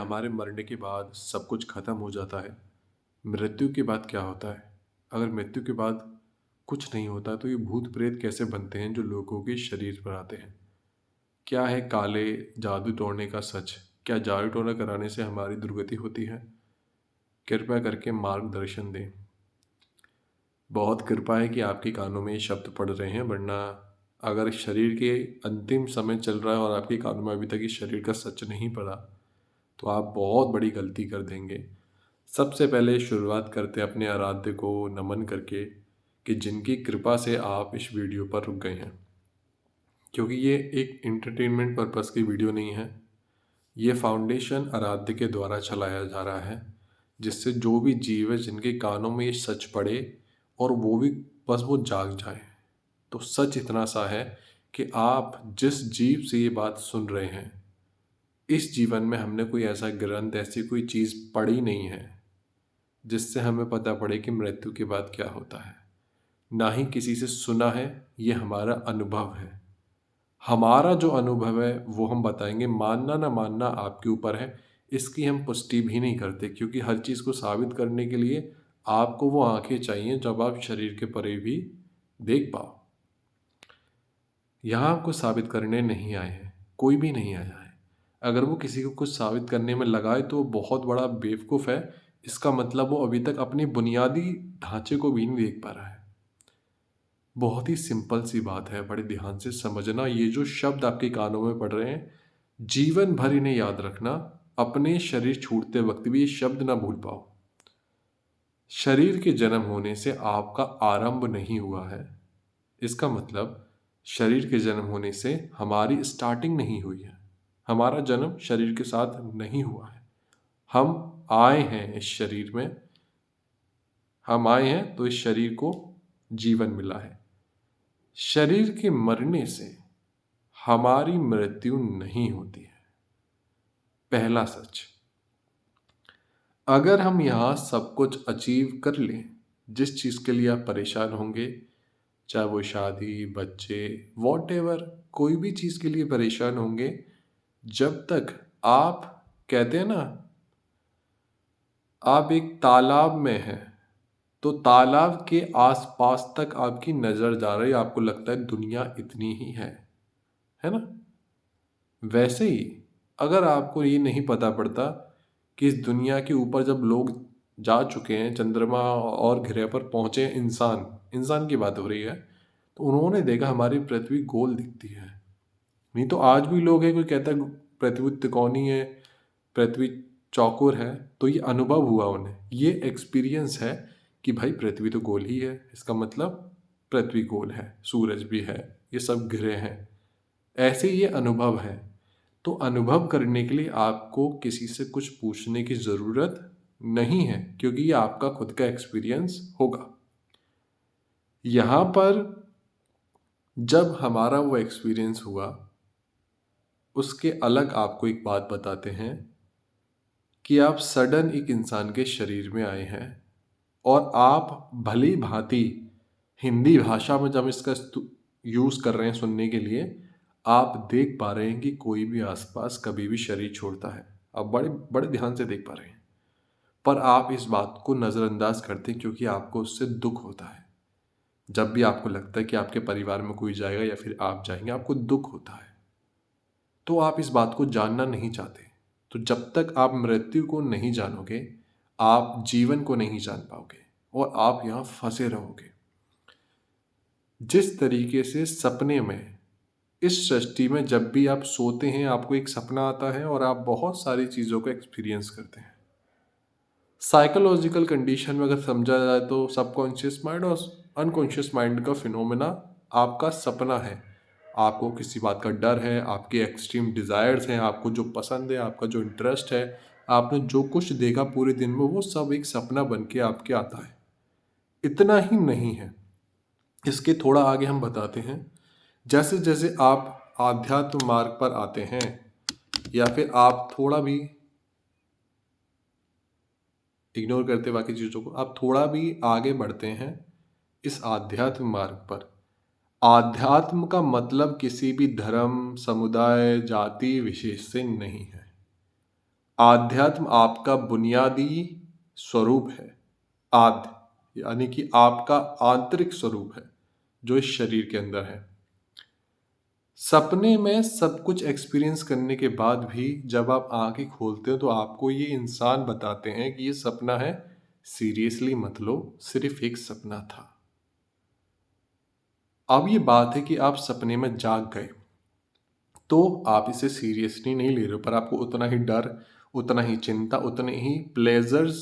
हमारे मरने के बाद सब कुछ खत्म हो जाता है? मृत्यु के बाद क्या होता है? अगर मृत्यु के बाद कुछ नहीं होता तो ये भूत प्रेत कैसे बनते हैं जो लोगों के शरीर पर आते हैं? क्या है काले जादू टोने का सच? क्या जादू टोना कराने से हमारी दुर्गति होती है? कृपया करके मार्गदर्शन दें। बहुत कृपा है कि आपके कानों में ये शब्द पड़ रहे हैं, वरना अगर शरीर के अंतिम समय चल रहा है और आपके कानों में अभी तक इस शरीर का सच नहीं पड़ा तो आप बहुत बड़ी गलती कर देंगे। सबसे पहले शुरुआत करते हैं अपने आराध्य को नमन करके कि जिनकी कृपा से आप इस वीडियो पर रुक गए हैं, क्योंकि ये एक एंटरटेनमेंट पर्पस की वीडियो नहीं है। ये फाउंडेशन आराध्य के द्वारा चलाया जा रहा है, जिससे जो भी जीव है जिनके कानों में ये सच पड़े और वो भी बस वो जाग जाए। तो सच इतना सा है कि आप जिस जीव से ये बात सुन रहे हैं, इस जीवन में हमने कोई ऐसा ग्रंथ, ऐसी कोई चीज़ पढ़ी नहीं है जिससे हमें पता पड़े कि मृत्यु के बाद क्या होता है। ना ही किसी से सुना है, ये हमारा अनुभव है। हमारा जो अनुभव है वो हम बताएंगे, मानना ना मानना आपके ऊपर है। इसकी हम पुष्टि भी नहीं करते, क्योंकि हर चीज़ को साबित करने के लिए आपको वो आंखें चाहिए जब आप शरीर के परे भी देख पाओ। यहाँ आपको साबित करने नहीं आए हैं, कोई भी नहीं आया है। अगर वो किसी को कुछ साबित करने में लगाए तो वो बहुत बड़ा बेवकूफ़ है। इसका मतलब वो अभी तक अपनी बुनियादी ढांचे को भी नहीं देख पा रहा है। बहुत ही सिंपल सी बात है, बड़े ध्यान से समझना। ये जो शब्द आपके कानों में पड़ रहे हैं, जीवन भर इन्हें याद रखना। अपने शरीर छूटते वक्त भी ये शब्द ना भूल पाओ। शरीर के जन्म होने से आपका आरंभ नहीं हुआ है। इसका मतलब शरीर के जन्म होने से हमारी स्टार्टिंग नहीं हुई है। हमारा जन्म शरीर के साथ नहीं हुआ है। हम आए हैं इस शरीर में, हम आए हैं तो इस शरीर को जीवन मिला है। शरीर के मरने से हमारी मृत्यु नहीं होती है, पहला सच। अगर हम यहाँ सब कुछ अचीव कर लें, जिस चीज़ के लिए आप परेशान होंगे, चाहे वो शादी, बच्चे, वॉटेवर, कोई भी चीज़ के लिए परेशान होंगे, जब तक आप, कहते हैं ना, आप एक तालाब में हैं तो तालाब के आसपास तक आपकी नज़र जा रही है, आपको लगता है दुनिया इतनी ही है ना? वैसे ही अगर आपको ये नहीं पता पड़ता कि इस दुनिया के ऊपर जब लोग जा चुके हैं, चंद्रमा और ग्रह पर पहुंचे, इंसान की बात हो रही है, तो उन्होंने देखा हमारी पृथ्वी गोल दिखती है। नहीं तो आज भी लोग हैं, कोई कहता है पृथ्वी तिकोनी है, पृथ्वी चौकोर है, तो ये अनुभव हुआ उन्हें, ये एक्सपीरियंस है कि भाई पृथ्वी तो गोल ही है। इसका मतलब पृथ्वी गोल है, सूरज भी है, ये सब ग्रह हैं। ऐसे ये अनुभव है। तो अनुभव करने के लिए आपको किसी से कुछ पूछने की ज़रूरत नहीं है, क्योंकि ये आपका खुद का एक्सपीरियंस होगा। यहाँ पर जब हमारा वो एक्सपीरियंस हुआ, उसके अलग आपको एक बात बताते हैं कि आप सडन एक इंसान के शरीर में आए हैं और आप भली भांति हिंदी भाषा में जब इसका यूज़ कर रहे हैं सुनने के लिए, आप देख पा रहे हैं कि कोई भी आसपास कभी भी शरीर छोड़ता है। आप बड़े बड़े ध्यान से देख पा रहे हैं, पर आप इस बात को नज़रअंदाज करते हैं क्योंकि आपको उससे दुख होता है। जब भी आपको लगता है कि आपके परिवार में कोई जाएगा या फिर आप जाएंगे, आपको दुख होता है, तो आप इस बात को जानना नहीं चाहते। तो जब तक आप मृत्यु को नहीं जानोगे, आप जीवन को नहीं जान पाओगे और आप यहाँ फंसे रहोगे। जिस तरीके से सपने में, इस सृष्टि में जब भी आप सोते हैं, आपको एक सपना आता है और आप बहुत सारी चीज़ों को एक्सपीरियंस करते हैं। साइकोलॉजिकल कंडीशन में अगर समझा जाए तो सबकॉन्शियस माइंड और अनकॉन्शियस माइंड का फिनोमेना आपका सपना है। आपको किसी बात का डर है, आपके एक्सट्रीम डिज़ायर्स हैं, आपको जो पसंद है, आपका जो इंटरेस्ट है, आपने जो कुछ देखा पूरे दिन में, वो सब एक सपना बन के आपके आता है। इतना ही नहीं है, इसके थोड़ा आगे हम बताते हैं। जैसे जैसे आप आध्यात्म मार्ग पर आते हैं, या फिर आप थोड़ा भी इग्नोर करते बाकी चीज़ों को, आप थोड़ा भी आगे बढ़ते हैं इस आध्यात्म मार्ग पर। आध्यात्म का मतलब किसी भी धर्म, समुदाय, जाति विशेष से नहीं है। आध्यात्म आपका बुनियादी स्वरूप है। आद्य यानी कि आपका आंतरिक स्वरूप है जो इस शरीर के अंदर है। सपने में सब कुछ एक्सपीरियंस करने के बाद भी जब आप आंखें खोलते हो तो आपको ये इंसान बताते हैं कि ये सपना है, सीरियसली मत लो, सिर्फ एक सपना था। अब ये बात है कि आप सपने में जाग गए तो आप इसे सीरियसली नहीं ले रहे हो, पर आपको उतना ही डर, उतना ही चिंता, उतने ही प्लेजर्स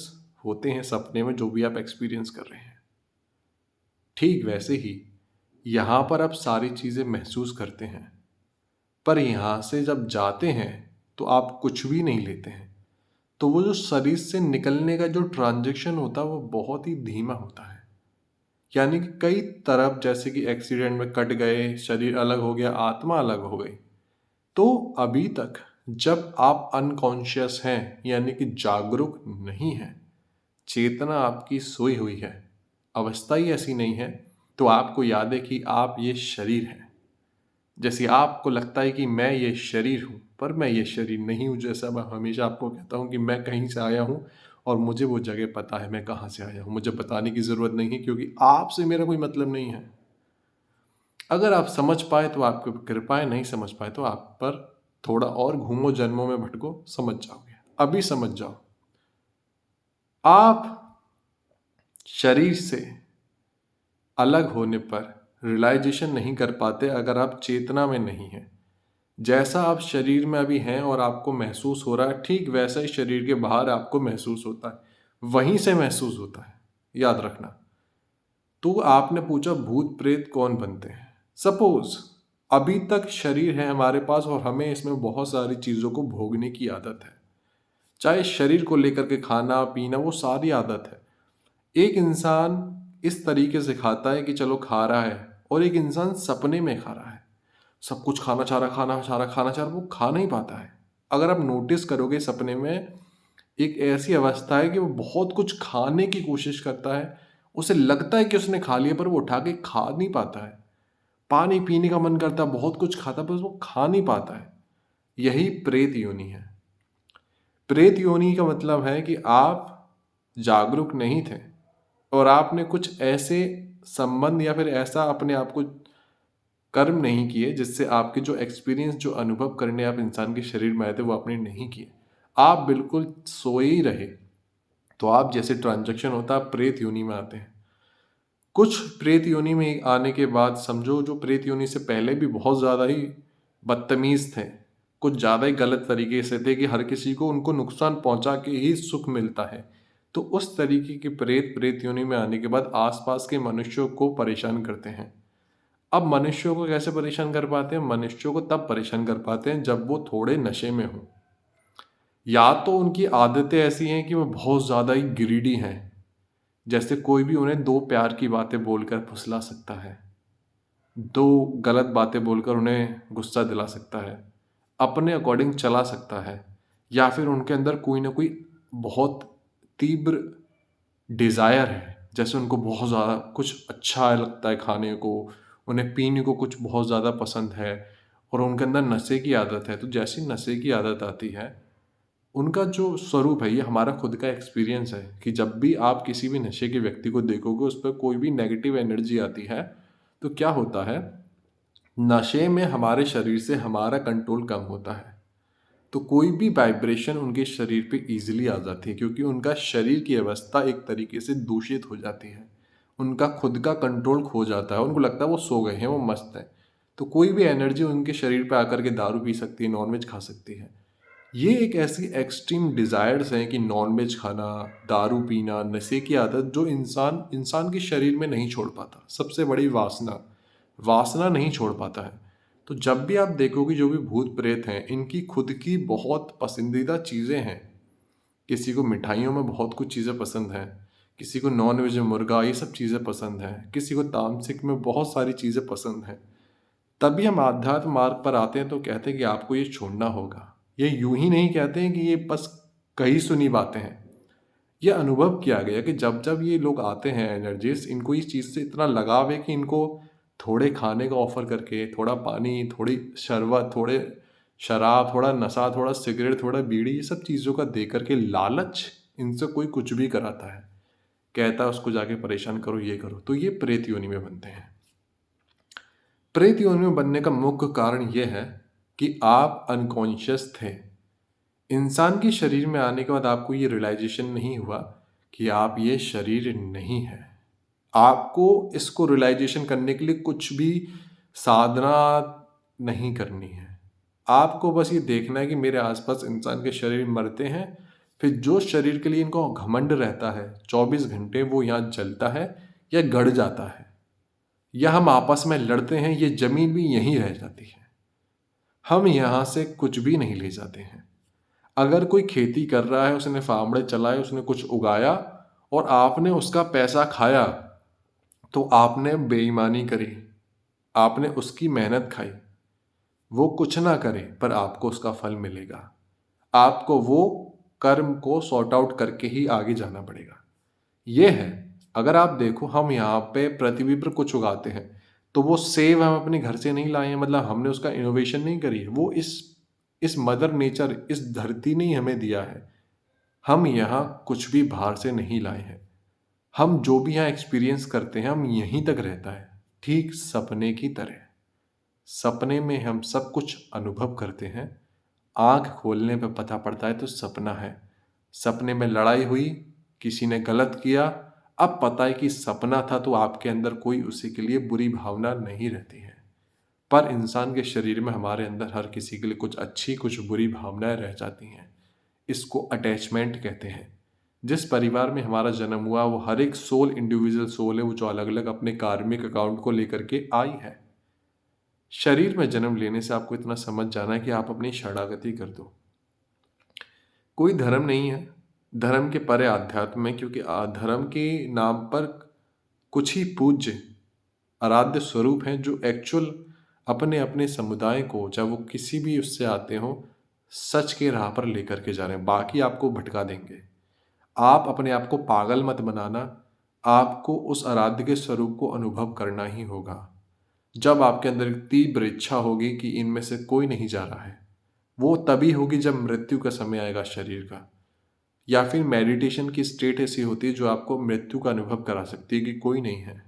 होते हैं सपने में जो भी आप एक्सपीरियंस कर रहे हैं। ठीक वैसे ही यहाँ पर आप सारी चीज़ें महसूस करते हैं, पर यहाँ से जब जाते हैं तो आप कुछ भी नहीं लेते हैं। तो वो जो शरीर से निकलने का जो ट्रांजैक्शन होता है वो बहुत ही धीमा होता है। यानी कि कई तरफ जैसे कि एक्सीडेंट में कट गए, शरीर अलग हो गया, आत्मा अलग हो गई। तो अभी तक जब आप अनकॉन्शियस हैं यानी कि जागरूक नहीं हैं, चेतना आपकी सोई हुई है, अवस्था ही ऐसी नहीं है, तो आपको याद है कि आप ये शरीर है। जैसे आपको लगता है कि मैं ये शरीर हूँ, पर मैं ये शरीर नहीं हूँ। जैसा मैं हमेशा आपको कहता हूँ कि मैं कहीं से आया हूँ और मुझे वो जगह पता है मैं कहाँ से आया हूँ, मुझे बताने की ज़रूरत नहीं है क्योंकि आपसे मेरा कोई मतलब नहीं है। अगर आप समझ पाए तो आपकी कृपा है, नहीं समझ पाए तो आप पर थोड़ा और घूमो, जन्मों में भटको, समझ जाओगे। अभी समझ जाओ, आप शरीर से अलग होने पर रियलाइजेशन नहीं कर पाते अगर आप चेतना में नहीं हैं। जैसा आप शरीर में अभी हैं और आपको महसूस हो रहा है, ठीक वैसा ही शरीर के बाहर आपको महसूस होता है, वहीं से महसूस होता है, याद रखना। तो आपने पूछा भूत प्रेत कौन बनते हैं। सपोज अभी तक शरीर है हमारे पास और हमें इसमें बहुत सारी चीज़ों को भोगने की आदत है, चाहे शरीर को लेकर के खाना पीना, वो सारी आदत है। एक इंसान इस तरीके से खाता है कि चलो खा रहा है, और एक इंसान सपने में खा रहा है, सब कुछ खाना चाह रहा, खाना चाह रहा, खाना चाह रहा, वो खा नहीं पाता है। अगर आप नोटिस करोगे सपने में एक ऐसी अवस्था है कि वो बहुत कुछ खाने की कोशिश करता है, उसे लगता है कि उसने खा लिया पर वो उठा के खा नहीं पाता है। पानी पीने का मन करता है, बहुत कुछ खाता है पर वो खा नहीं पाता है। यही प्रेत योनि है। प्रेत योनि का मतलब है कि आप जागरूक नहीं थे और आपने कुछ ऐसे संबंध या फिर ऐसा अपने आप को कर्म नहीं किए जिससे आपके जो एक्सपीरियंस, जो अनुभव करने आप इंसान के शरीर में आए थे वो आपने नहीं किए। आप बिल्कुल सोए ही रहे। तो आप जैसे ट्रांजैक्शन होता है, आप प्रेत योनि में आते हैं। कुछ प्रेत योनि में आने के बाद समझो जो प्रेत योनि से पहले भी बहुत ज़्यादा ही बदतमीज थे, कुछ ज़्यादा ही गलत तरीके से थे कि हर किसी को उनको नुकसान पहुंचा के ही सुख मिलता है। तो उस तरीके के प्रेत योनि में आने के बाद आसपास के मनुष्यों को परेशान करते हैं। अब मनुष्यों को कैसे परेशान कर पाते हैं? मनुष्यों को तब परेशान कर पाते हैं जब वो थोड़े नशे में हों, या तो उनकी आदतें ऐसी हैं कि वो बहुत ज़्यादा ही ग्रीडी हैं। जैसे कोई भी उन्हें दो प्यार की बातें बोलकर फुसला सकता है, दो गलत बातें बोलकर उन्हें गुस्सा दिला सकता है, अपने अकॉर्डिंग चला सकता है, या फिर उनके अंदर कोई ना कोई बहुत तीव्र डिज़ायर है। जैसे उनको बहुत ज़्यादा कुछ अच्छा लगता है खाने को, उन्हें पीने को कुछ बहुत ज़्यादा पसंद है, और उनके अंदर नशे की आदत है। तो जैसी नशे की आदत आती है, उनका जो स्वरूप है, ये हमारा खुद का एक्सपीरियंस है कि जब भी आप किसी भी नशे के व्यक्ति को देखोगे, उस पर कोई भी नेगेटिव एनर्जी आती है, तो क्या होता है, नशे में हमारे शरीर से हमारा कंट्रोल कम होता है। तो कोई भी वाइब्रेशन उनके शरीर पे इजीली आ जाती है क्योंकि उनका शरीर की अवस्था एक तरीके से दूषित हो जाती है। उनका खुद का कंट्रोल खो जाता है, उनको लगता है वो सो गए हैं, वो मस्त है। तो कोई भी एनर्जी उनके शरीर पे आकर के दारू पी सकती है, नॉनवेज खा सकती है। ये एक ऐसी एक्सट्रीम डिज़ायर्स हैं कि नॉनवेज खाना, दारू पीना, नशे की आदत जो इंसान इंसान के शरीर में नहीं छोड़ पाता। सबसे बड़ी वासना, वासना नहीं छोड़ पाता है। तो जब भी आप देखोगे जो भी भूत प्रेत हैं, इनकी खुद की बहुत पसंदीदा चीज़ें हैं। किसी को मिठाइयों में बहुत कुछ चीज़ें पसंद हैं, किसी को नॉन वेज में मुर्गा, ये सब चीज़ें पसंद हैं, किसी को तामसिक में बहुत सारी चीज़ें पसंद हैं। तभी हम आध्यात्म मार्ग पर आते हैं तो कहते हैं कि आपको ये छोड़ना होगा। ये यूं ही नहीं कहते हैं कि ये बस कही सुनी बातें हैं। ये अनुभव किया गया कि जब जब ये लोग आते हैं एनर्जिस्ट, इनको इस चीज़ से इतना लगाव है कि इनको थोड़े खाने का ऑफर करके, थोड़ा पानी, थोड़ी शरबत, थोड़े शराब थोड़ा, नशा थोड़ा, सिगरेट थोड़ा, बीड़ी, ये सब चीज़ों का दे करके लालच, इनसे कोई कुछ भी कराता है, कहता है उसको जाके परेशान करो, ये करो, तो ये प्रेत योनि में बनते हैं। प्रेत योनि में बनने का मुख्य कारण यह है कि आप अनकॉन्शियस थे। इंसान के शरीर में आने के बाद आपको ये रियलाइजेशन नहीं हुआ कि आप ये शरीर नहीं है। आपको इसको रियलाइजेशन करने के लिए कुछ भी साधना नहीं करनी है। आपको बस ये देखना है कि मेरे आसपास इंसान के शरीर मरते हैं, फिर जो शरीर के लिए इनको घमंड रहता है 24 घंटे, वो यहाँ जलता है या गड़ जाता है, या हम आपस में लड़ते हैं, ये जमीन भी यहीं रह जाती है। हम यहाँ से कुछ भी नहीं ले जाते हैं। अगर कोई खेती कर रहा है, उसने फावड़े चलाए, उसने कुछ उगाया और आपने उसका पैसा खाया, तो आपने बेईमानी करी, आपने उसकी मेहनत खाई। वो कुछ ना करे पर आपको उसका फल मिलेगा। आपको वो कर्म को सॉर्ट आउट करके ही आगे जाना पड़ेगा। ये है, अगर आप देखो, हम यहाँ पे पृथ्वी पर कुछ उगाते हैं, तो वो सेब हम अपने घर से नहीं लाए हैं, मतलब हमने उसका इनोवेशन नहीं करी है, वो इस मदर नेचर, इस धरती ने ही हमें दिया है। हम यहाँ कुछ भी बाहर से नहीं लाए हैं। हम जो भी यहाँ एक्सपीरियंस करते हैं, हम यहीं तक रहता है, ठीक सपने की तरह। सपने में हम सब कुछ अनुभव करते हैं, आंख खोलने पे पता पड़ता है तो सपना है। सपने में लड़ाई हुई, किसी ने गलत किया, अब पता है कि सपना था, तो आपके अंदर कोई उसी के लिए बुरी भावना नहीं रहती है। पर इंसान के शरीर में हमारे अंदर हर किसी के लिए कुछ अच्छी कुछ बुरी भावनाएं रह जाती हैं। इसको अटैचमेंट कहते हैं। जिस परिवार में हमारा जन्म हुआ, वो हर एक सोल इंडिविजुअल सोल है, वो जो अलग अलग अपने कार्मिक अकाउंट को लेकर के आई है। शरीर में जन्म लेने से आपको इतना समझ जाना है कि आप अपनी शरणागति कर दो। कोई धर्म नहीं है, धर्म के परे आध्यात्म है, क्योंकि धर्म के नाम पर कुछ ही पूज्य आराध्य स्वरूप हैं जो एक्चुअल अपने अपने समुदाय को, जब वो किसी भी उससे आते हो, सच के राह पर लेकर के जा रहे हैं। बाकी आपको भटका देंगे। आप अपने आप को पागल मत बनाना, आपको उस आराध्य के स्वरूप को अनुभव करना ही होगा। जब आपके अंदर एक तीव्र इच्छा होगी कि इनमें से कोई नहीं जा रहा है, वो तभी होगी जब मृत्यु का समय आएगा शरीर का, या फिर मेडिटेशन की स्टेट ऐसी होती है जो आपको मृत्यु का अनुभव करा सकती है कि कोई नहीं है,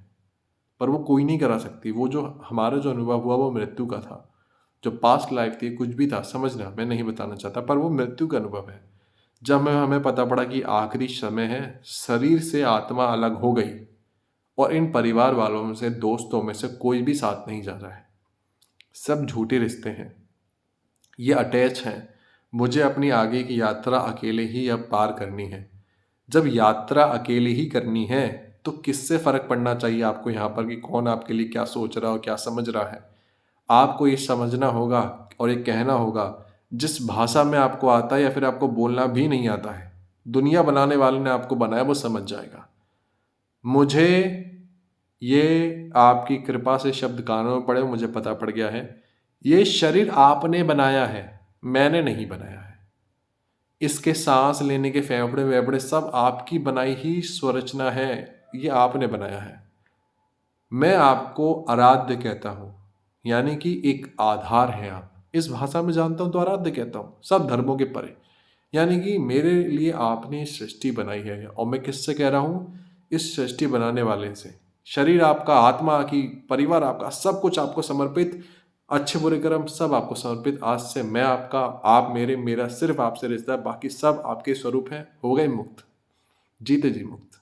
पर वो कोई नहीं करा सकती। वो जो हमारा जो अनुभव हुआ वो मृत्यु का था, जो पास्ट लाइफ थी, कुछ भी था, समझना, मैं नहीं बताना चाहता, पर वो मृत्यु का अनुभव है। जब हमें पता पड़ा कि आखिरी समय है, शरीर से आत्मा अलग हो गई और इन परिवार वालों में से, दोस्तों में से कोई भी साथ नहीं जा रहा है, सब झूठे रिश्ते हैं, ये अटैच हैं। मुझे अपनी आगे की यात्रा अकेले ही अब पार करनी है। जब यात्रा अकेले ही करनी है, तो किससे फर्क पड़ना चाहिए आपको यहाँ पर कि कौन आपके लिए क्या सोच रहा हो, क्या समझ रहा है। आपको ये समझना होगा और ये कहना होगा, जिस भाषा में आपको आता है या फिर आपको बोलना भी नहीं आता है, दुनिया बनाने वाले ने आपको बनाया, वो समझ जाएगा। मुझे ये आपकी कृपा से शब्द कानों में पड़े, मुझे पता पड़ गया है, ये शरीर आपने बनाया है, मैंने नहीं बनाया है। इसके सांस लेने के फेफड़े वेफड़े सब आपकी बनाई ही स्वरचना है, ये आपने बनाया है। मैं आपको आराध्य कहता हूँ, यानी कि एक आधार है आप। इस भाषा में जानता हूँ तो आराध्य कहता हूँ, सब धर्मों के परे। यानी कि मेरे लिए आपने सृष्टि बनाई है, और मैं किससे कह रहा हूँ? इस सृष्टि बनाने वाले से। शरीर आपका, आत्मा की, परिवार आपका, सब कुछ आपको समर्पित, अच्छे बुरे कर्म सब आपको समर्पित। आज से मैं आपका, आप मेरे, मेरा सिर्फ आपसे रिश्ता है, बाकी सब आपके स्वरूप है। हो गए मुक्त, जीते जी मुक्त।